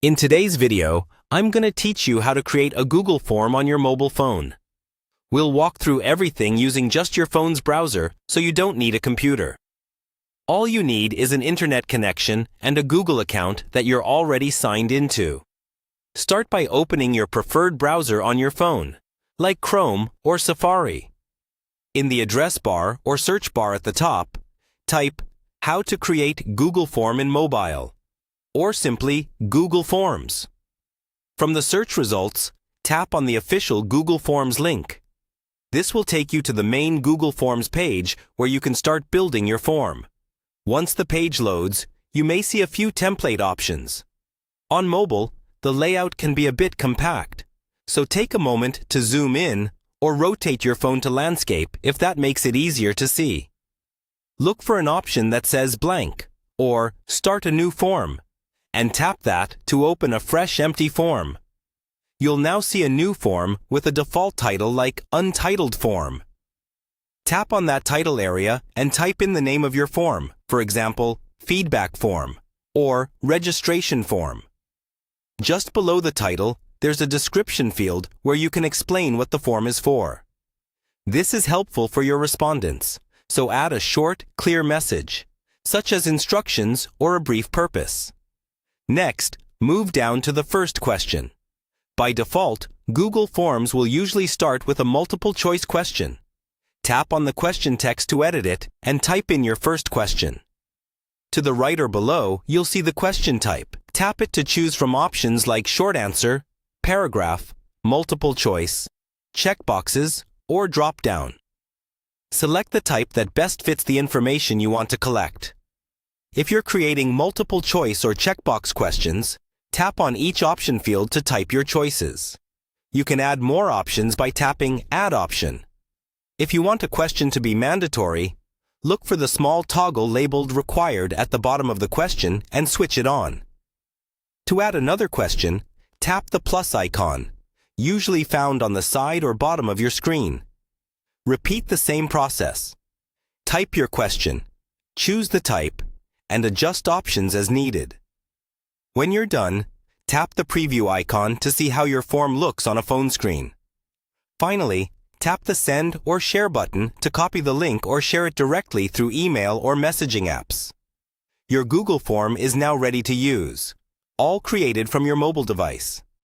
In today's video, I'm going to teach you how to create a Google form on your mobile phone. We'll walk through everything using just your phone's browser, so you don't need a computer. All you need is an internet connection and a Google account that you're already signed into. Start by opening your preferred browser on your phone, like Chrome or Safari. In the address bar or search bar at the top, type "How to create Google form in mobile," or simply Google Forms. From the search results, tap on the official Google Forms link. This will take you to the main Google Forms page where you can start building your form. Once the page loads, you may see a few template options. On mobile, the layout can be a bit compact, so take a moment to zoom in or rotate your phone to landscape if that makes it easier to see. Look for an option that says blank or Start a new form, and tap that to open a fresh empty form. You'll now see a new form with a default title like Untitled Form. Tap on that title area and type in the name of your form, for example, Feedback Form or Registration Form. Just below the title, there's a description field where you can explain what the form is for. This is helpful for your respondents, so add a short, clear message, such as instructions or a brief purpose. Next, move down to the first question. By default, Google Forms will usually start with a multiple-choice question. Tap on the question text to edit it and type in your first question. To the right or below, you'll see the question type. Tap it to choose from options like short answer, paragraph, multiple choice, checkboxes, or drop-down. Select the type that best fits the information you want to collect. If you're creating multiple choice or checkbox questions, tap on each option field to type your choices. You can add more options by tapping Add Option. If you want a question to be mandatory, look for the small toggle labeled Required at the bottom of the question and switch it on. To add another question, tap the plus icon, usually found on the side or bottom of your screen. Repeat the same process. Type your question, choose the type, and adjust options as needed. When you're done, tap the preview icon to see how your form looks on a phone screen. Finally, tap the Send or Share button to copy the link or share it directly through email or messaging apps. Your Google form is now ready to use, all created from your mobile device.